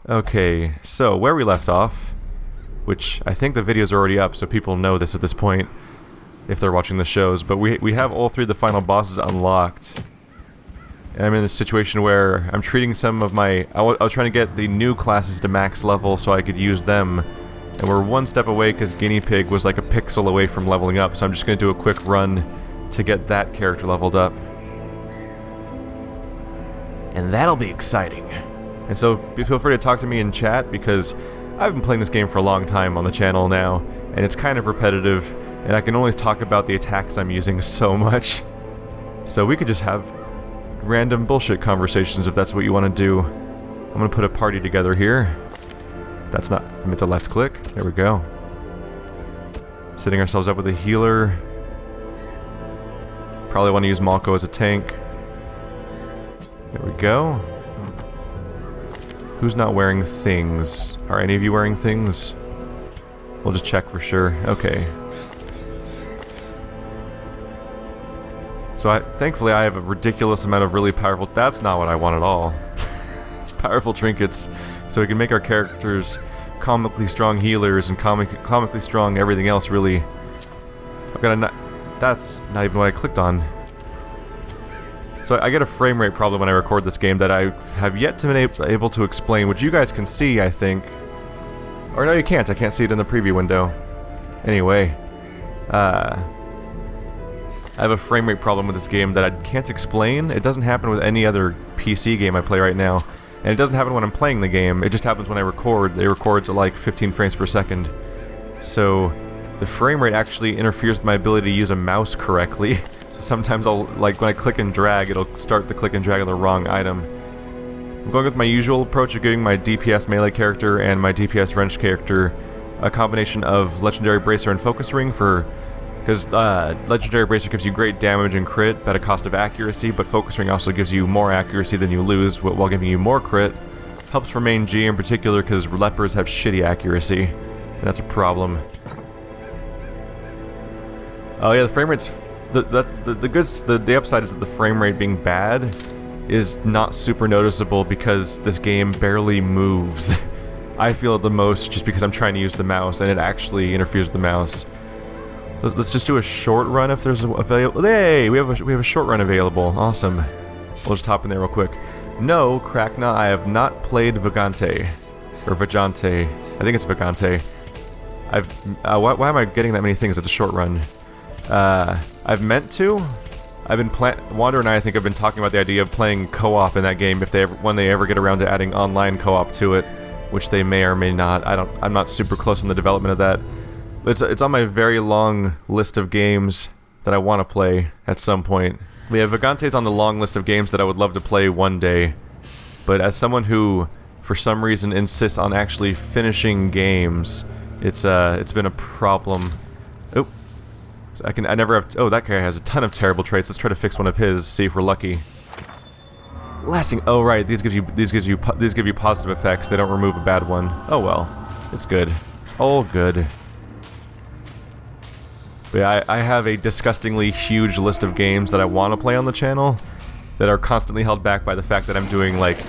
Okay, so where we left off, which I think the video's already up, so people know this at this point, if they're watching the shows, but we have all three of the final bosses unlocked. And I'm in a situation where I'm treating some of my... I was trying to get the new classes to max level so I could use them. And we're one step away because Guinea Pig was like a pixel away from leveling up, so I'm just going to do a quick run to get that character leveled up. And that'll be exciting. And so feel free to talk to me in chat, because I've been playing this game for a long time on the channel now, and it's kind of repetitive, and I can only talk about the attacks I'm using so much. So we could just have random bullshit conversations if that's what you want to do. I'm going to put a party together here. That's not... I meant to left click. There we go. Setting ourselves up with a healer. Probably want to use Malco as a tank. There we go. Who's not wearing things? Are any of you wearing things? We'll just check for sure. Okay. So thankfully I have a ridiculous amount of really powerful... That's not what I want at all. Powerful trinkets, so we can make our characters comically strong healers and comically strong everything else, really. I've got a... That's not even what I clicked on. So I get a frame rate problem when I record this game that I have yet to be able to explain, which you guys can see, I think. Or no, you can't. I can't see it in the preview window. Anyway, I have a frame rate problem with this game that I can't explain. It doesn't happen with any other PC game I play right now. And it doesn't happen when I'm playing the game. It just happens when I record. It records at like 15 frames per second. So the frame rate actually interferes with my ability to use a mouse correctly. So sometimes I'll, like, when I click and drag, it'll start the click and drag on the wrong item. I'm going with my usual approach of giving my DPS melee character and my DPS wrench character a combination of Legendary Bracer and Focus Ring for... Because Legendary Bracer gives you great damage and crit at a cost of accuracy, but Focus Ring also gives you more accuracy than you lose while giving you more crit. Helps for main G in particular because Lepers have shitty accuracy, and that's a problem. Oh yeah, the frame rate's... The upside is that the frame rate being bad is not super noticeable because this game barely moves. I feel it the most just because I'm trying to use the mouse, and it actually interferes with the mouse. Let's just do a short run if there's available. Hey, we have a short run available. Awesome. We'll just hop in there real quick. No, Krakna, I have not played Vagante or Vagante. I think it's Vagante. Why am I getting that many things? It's a short run. I've meant to. I've been Wander and I think have been talking about the idea of playing co-op in that game when they ever get around to adding online co-op to it, which they may or may not. I'm not super close in the development of that. It's on my very long list of games that I want to play at some point. Yeah, Vagante's on the long list of games that I would love to play one day. But as someone who, for some reason, insists on actually finishing games, it's been a problem. Oh, I never have. Oh, that guy has a ton of terrible traits. Let's try to fix one of his. See if we're lucky. Lasting. Oh right, these give you positive effects. They don't remove a bad one. Oh well, it's good. All good. But yeah, I have a disgustingly huge list of games that I want to play on the channel that are constantly held back by the fact that I'm doing like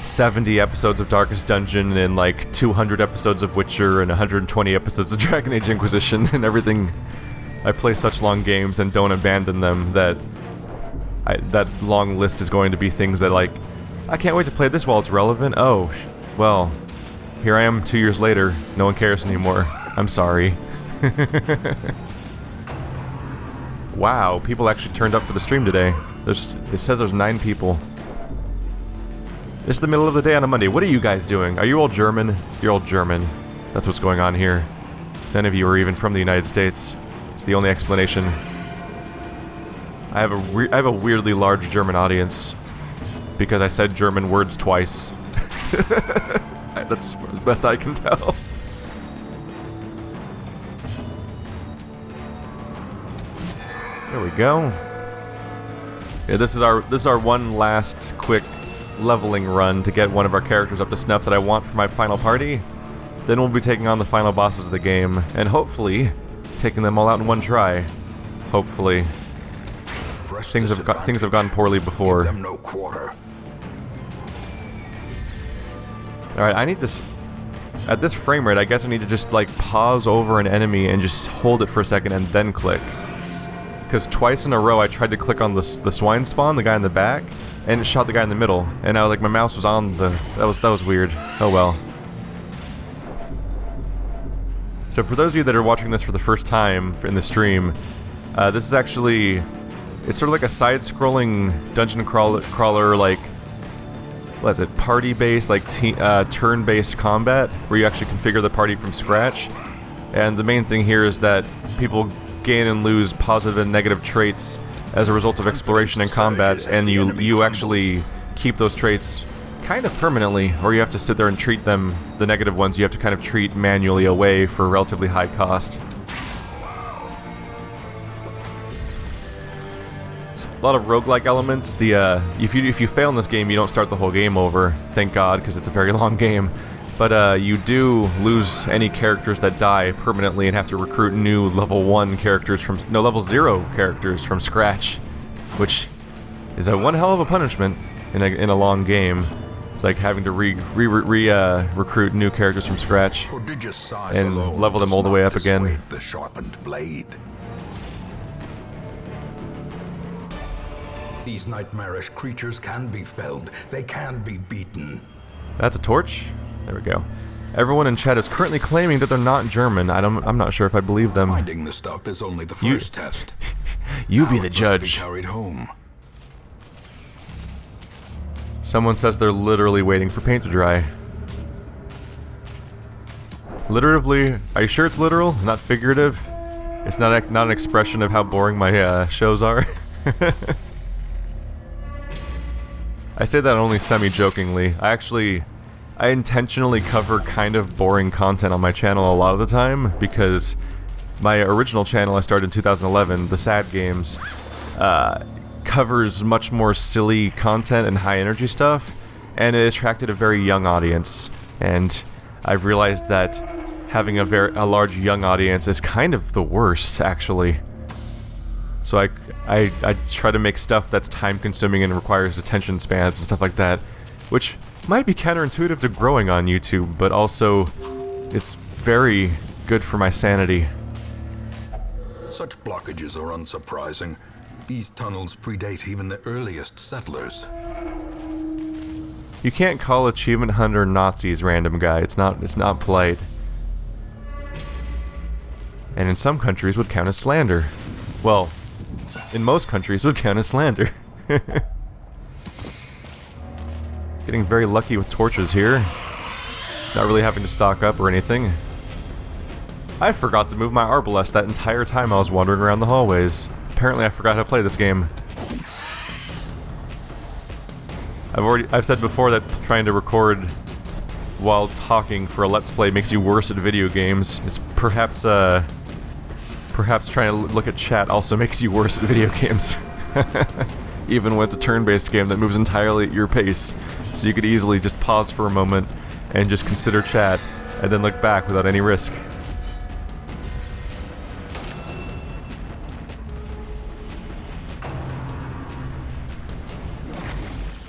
70 episodes of Darkest Dungeon and like 200 episodes of Witcher and 120 episodes of Dragon Age Inquisition and everything. I play such long games and don't abandon them that that long list is going to be things that, like, I can't wait to play this while it's relevant. Oh, well, here I am 2 years later. No one cares anymore. I'm sorry. Wow, people actually turned up for the stream today. It says there's 9 people. It's the middle of the day on a Monday. What are you guys doing? Are you all German? You're all German. That's what's going on here. None of you are even from the United States. It's the only explanation. I have a weirdly large German audience because I said German words twice. That's the best I can tell. There we go. Yeah, this is our one last quick leveling run to get one of our characters up to snuff that I want for my final party. Then we'll be taking on the final bosses of the game, and hopefully taking them all out in one try. Hopefully. Things have gone poorly before. Give them no quarter. Alright, I need to... At this frame rate, I guess I need to just, like, pause over an enemy and just hold it for a second and then click. Because twice in a row I tried to click on the swine spawn, the guy in the back, and it shot the guy in the middle. And I was like, my mouse was on the... That was weird. Oh well. So for those of you that are watching this for the first time in the stream, this is actually... It's sort of like a side-scrolling dungeon crawler, like... What is it? Party-based, like turn-based combat, where you actually configure the party from scratch. And the main thing here is that people gain and lose positive and negative traits as a result of exploration and combat, and you actually keep those traits kind of permanently, or you have to sit there and treat them, the negative ones, you have to kind of treat manually away for a relatively high cost. A lot of roguelike elements. If you fail in this game, you don't start the whole game over, thank God, because it's a very long game. But you do lose any characters that die permanently and have to recruit new level 1 characters from... No, level 0 characters from scratch, which is one hell of a punishment in a long game. It's like having to recruit new characters from scratch and level them all the way up again. The sharpened blade. These nightmarish creatures can be felled. They can be beaten. That's a torch? There we go. Everyone in chat is currently claiming that they're not German. I'm not sure if I believe them. Finding the stuff is only the first test. You be the judge. Carried home. Someone says they're literally waiting for paint to dry. Literally? Are you sure it's literal? Not figurative? It's not an expression of how boring my shows are? I say that only semi-jokingly. I intentionally cover kind of boring content on my channel a lot of the time, because my original channel I started in 2011, The Sad Games, covers much more silly content and high-energy stuff, and it attracted a very young audience. And I've realized that having a large young audience is kind of the worst, actually. So I try to make stuff that's time-consuming and requires attention spans and stuff like that, which might be counterintuitive to growing on YouTube, but also it's very good for my sanity. Such blockages are unsurprising. These tunnels predate even the earliest settlers. You can't call Achievement Hunter Nazis, random guy. It's not polite. And in some countries would count as slander. Well, in most countries would count as slander. Getting very lucky with torches here. Not really having to stock up or anything. I forgot to move my Arbalest that entire time I was wandering around the hallways. Apparently I forgot how to play this game. I've said before that trying to record while talking for a Let's Play makes you worse at video games. It's perhaps trying to look at chat also makes you worse at video games. Even when it's a turn-based game that moves entirely at your pace. So you could easily just pause for a moment and just consider chat, and then look back without any risk.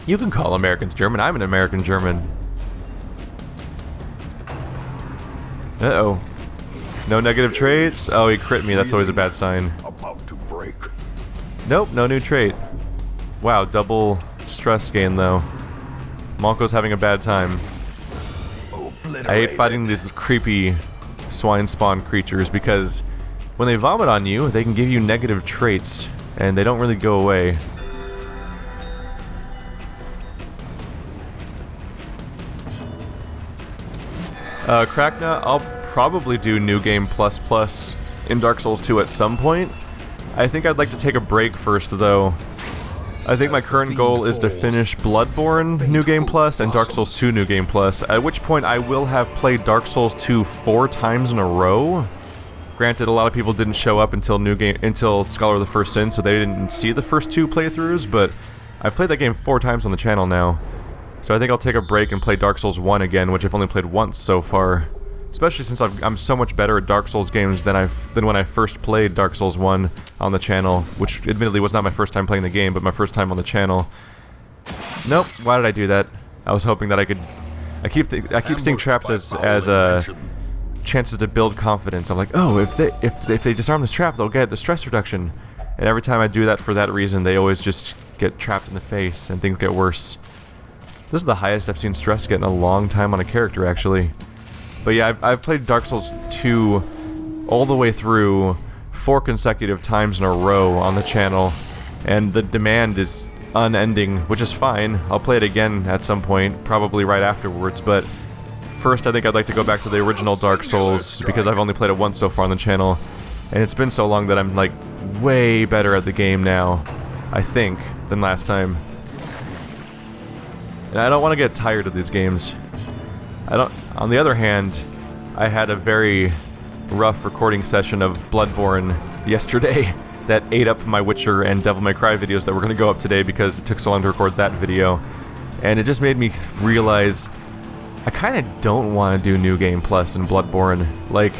You can call Americans German. I'm an American German. Uh-oh. No negative traits? Oh, he crit me. That's always a bad sign. About to break. Nope, no new trait. Wow, double stress gain though. Monko's having a bad time. I hate fighting these creepy swine spawn creatures because when they vomit on you, they can give you negative traits, and they don't really go away. Krakna, I'll probably do New Game Plus Plus in Dark Souls 2 at some point. I think I'd like to take a break first, though. I think my current goal is to finish Bloodborne New Game Plus and Dark Souls 2 New Game Plus, at which point I will have played Dark Souls 2 4 times in a row. Granted, a lot of people didn't show up until Scholar of the First Sin, so they didn't see the first 2 playthroughs, but I've played that game 4 times on the channel now. So I think I'll take a break and play Dark Souls 1 again, which I've only played once so far. Especially since I'm so much better at Dark Souls games than when I first played Dark Souls 1 on the channel, which admittedly was not my first time playing the game, but my first time on the channel. Nope, why did I do that? I was hoping that I could I keep seeing traps as chances to build confidence. I'm like, oh, if they disarm this trap, they'll get a stress reduction. And every time I do that for that reason, they always just get trapped in the face and things get worse. This is the highest I've seen stress get in a long time on a character, actually. But yeah, I've played Dark Souls 2 all the way through 4 consecutive times in a row on the channel, and the demand is unending, which is fine. I'll play it again at some point, probably right afterwards, but first I think I'd like to go back to the original Dark Souls, because I've only played it once so far on the channel, and it's been so long that I'm like way better at the game now, I think, than last time. And I don't want to get tired of these games. On the other hand, I had a very rough recording session of Bloodborne yesterday that ate up my Witcher and Devil May Cry videos that were going to go up today because it took so long to record that video. And it just made me realize I kind of don't want to do New Game Plus in Bloodborne. Like,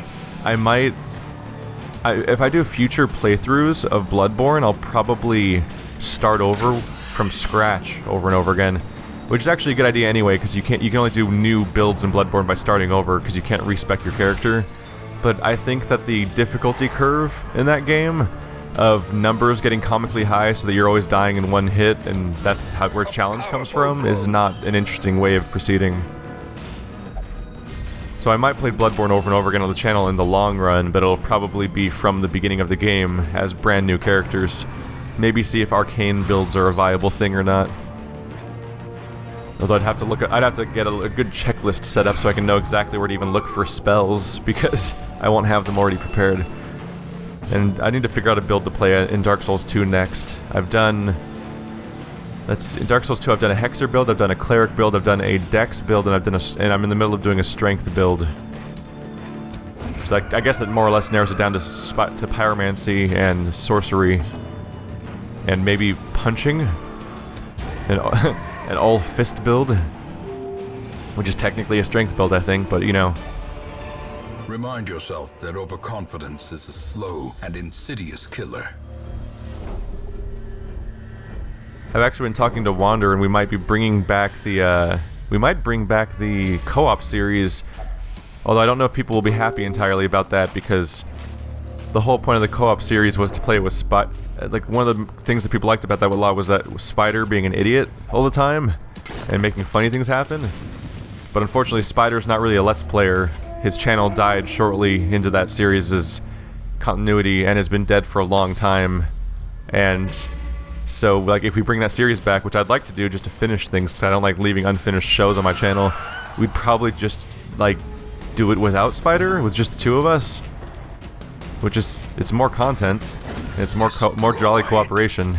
if I do future playthroughs of Bloodborne, I'll probably start over from scratch over and over again. Which is actually a good idea anyway, because you can only do new builds in Bloodborne by starting over, because you can't respec your character. But I think that the difficulty curve in that game of numbers getting comically high so that you're always dying in one hit, and that's where challenge comes from, is not an interesting way of proceeding. So I might play Bloodborne over and over again on the channel in the long run, but it'll probably be from the beginning of the game as brand new characters. Maybe see if arcane builds are a viable thing or not. Although I'd have to get a good checklist set up so I can know exactly where to even look for spells, because I won't have them already prepared. And I need to figure out a build to play in Dark Souls 2 next. In Dark Souls 2 I've done a Hexer build, I've done a Cleric build, I've done a Dex build, and I'm in the middle of doing a Strength build. So I guess that more or less narrows it down to Pyromancy and Sorcery. And maybe Punching. And an all-fist build, which is technically a strength build, I think, but you know. Remind yourself that overconfidence is a slow and insidious killer. I've actually been talking to Wander, and we might be bringing back the, the co-op series, although I don't know if people will be happy entirely about that, because the whole point of the co-op series was to play it with like, one of the things that people liked about that a lot was that Spider being an idiot all the time and making funny things happen. But unfortunately, Spider's not really a Let's Player. His channel died shortly into that series' continuity and has been dead for a long time. And so, like, if we bring that series back, which I'd like to do just to finish things, because I don't like leaving unfinished shows on my channel, we'd probably just, like, do it without Spider, with just the two of us. Which is, it's more content, and it's more jolly cooperation.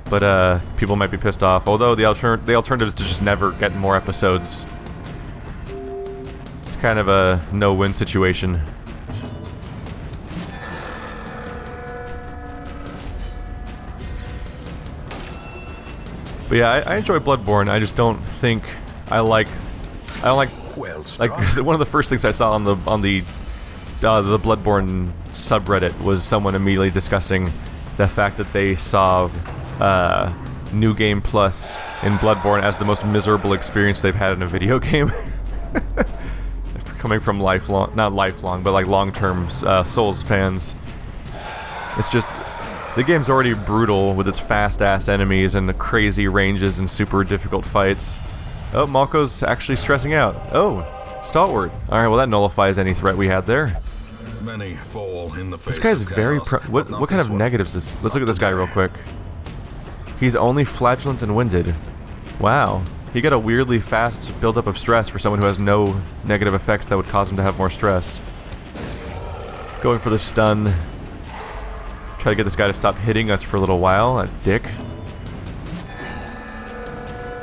But people might be pissed off. Although the alternative is to just never get more episodes. It's kind of a no-win situation. But yeah, I enjoy Bloodborne. I just don't think I don't like one of the first things I saw on the Bloodborne subreddit was someone immediately discussing the fact that they saw New Game Plus in Bloodborne as the most miserable experience they've had in a video game. Coming from not lifelong, but like long-term Souls fans. It's just, the game's already brutal with its fast-ass enemies and the crazy ranges and super difficult fights. Oh, Malko's actually stressing out. Oh, Stalwart. Alright, well that nullifies any threat we had there. Many fall in the face. This guy's very what kind of negatives is this? Let's look at this guy real quick. He's only flatulent and winded. Wow. He got a weirdly fast buildup of stress for someone who has no negative effects that would cause him to have more stress. Going for the stun. Try to get this guy to stop hitting us for a little while, that dick.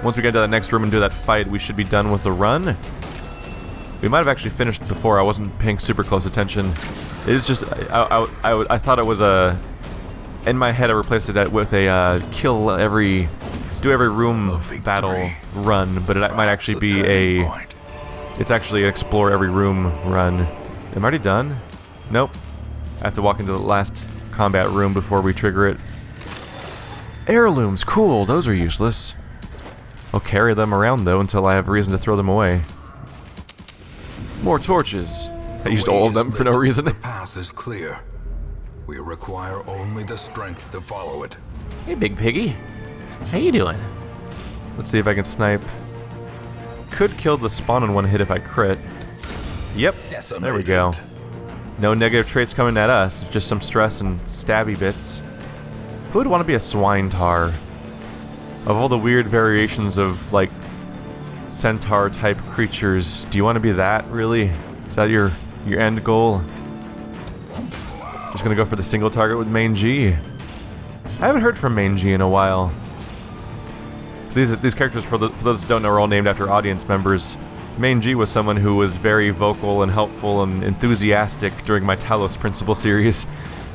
Once we get to that next room and do that fight, we should be done with the run. We might have actually finished before. I wasn't paying super close attention. It is just, I thought it was a, in my head I replaced it with a do every room battle run, but it might actually be it's actually an explore every room run. Am I already done? Nope. I have to walk into the last combat room before we trigger it. Heirlooms, cool, those are useless. I'll carry them around, though, until I have reason to throw them away. More torches. I used all of them for no reason. The path is clear. We require only the strength to follow it. Hey, Big Piggy. How you doing? Let's see if I can snipe. Could kill the spawn in one hit if I crit. Yep, there we go. No negative traits coming at us, just some stress and stabby bits. Who would want to be a swine tar? Of all the weird variations of, like, centaur-type creatures, do you want to be that, really? Is that your end goal? Just gonna go for the single target with main G. I haven't heard from main G in a while. These characters, for those who don't know, are all named after audience members. Main G was someone who was very vocal and helpful and enthusiastic during my Talos Principle series,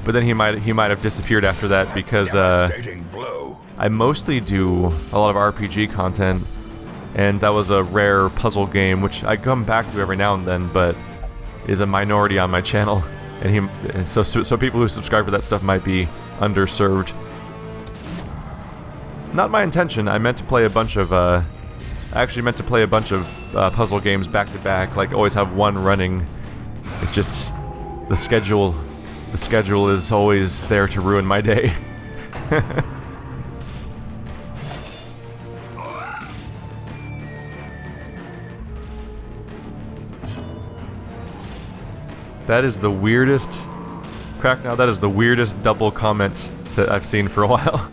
but then he might have disappeared after that because I mostly do a lot of RPG content, and that was a rare puzzle game which I come back to every now and then, but is a minority on my channel, and so people who subscribe for that stuff might be underserved. Not my intention. I meant to play a bunch of puzzle games back to back, like always have one running. It's just the schedule is always there to ruin my day. That is the weirdest that is the weirdest double comment that I've seen for a while.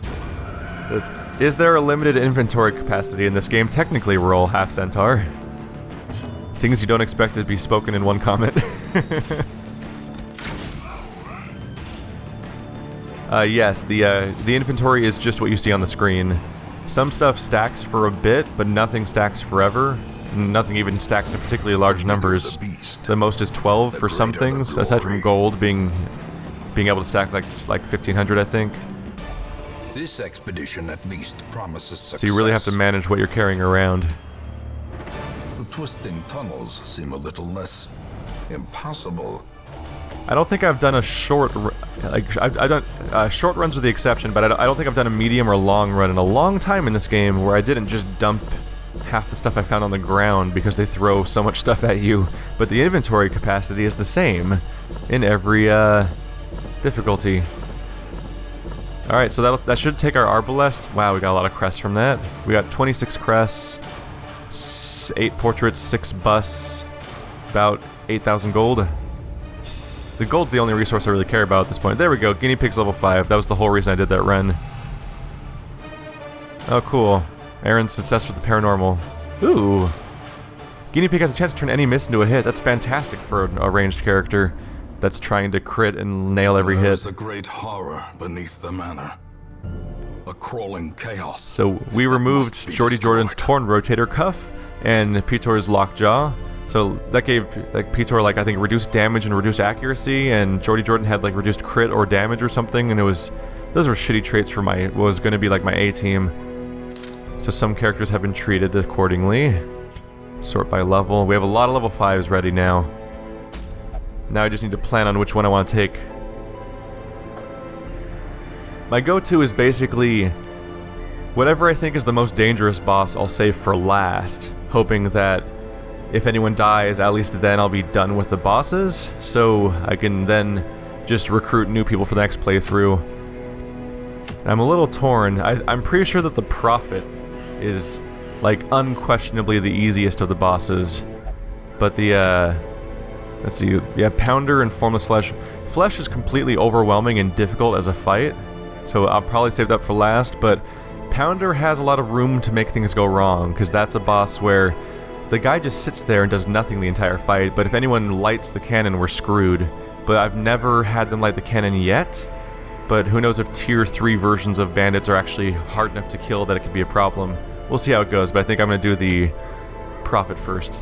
Is there a limited inventory capacity in this game? Technically, we're all half centaur. Things you don't expect to be spoken in one comment. Yes, the inventory is just what you see on the screen. Some stuff stacks for a bit, but nothing stacks forever. Nothing even stacks in particularly large numbers. The most is 12 for some things, aside from gold being able to stack like 1,500, I think. This expedition at least promises success. So you really have to manage what you're carrying around. The twisting tunnels seem a little less impossible. I don't think I've done a short... short runs are the exception, but I don't think I've done a medium or long run in a long time in this game where I didn't just dump half the stuff I found on the ground because they throw so much stuff at you. But the inventory capacity is the same in every difficulty. Alright, so that should take our Arbalest. Wow, we got a lot of crests from that. We got 26 crests, 8 portraits, 6 busts, about 8,000 gold. The gold's the only resource I really care about at this point. There we go, guinea pig's level 5. That was the whole reason I did that run. Oh, cool. Aaron's obsessed with the paranormal. Ooh. Guinea pig has a chance to turn any miss into a hit. That's fantastic for a ranged character that's trying to crit and nail every hit. There's a great horror beneath the manor. A crawling chaos. So we removed Jordy Jordan's torn rotator cuff and Pitor's lockjaw. So that gave Pitor I think reduced damage and reduced accuracy, and Jordy Jordan had reduced crit or damage or something, and those were shitty traits for what was going to be my A team. So some characters have been treated accordingly. Sort by level. We have a lot of level 5s ready now. Now I just need to plan on which one I want to take. My go-to is basically whatever I think is the most dangerous boss I'll save for last, hoping that if anyone dies, at least then I'll be done with the bosses, so I can then just recruit new people for the next playthrough. I'm a little torn. I'm pretty sure that the Prophet is unquestionably the easiest of the bosses, but the let's see, yeah, Pounder and Formless Flesh. Flesh is completely overwhelming and difficult as a fight, so I'll probably save that for last, but Pounder has a lot of room to make things go wrong, because that's a boss where the guy just sits there and does nothing the entire fight, but if anyone lights the cannon, we're screwed. But I've never had them light the cannon yet, but who knows if tier 3 versions of bandits are actually hard enough to kill that it could be a problem. We'll see how it goes, but I think I'm going to do the Prophet first.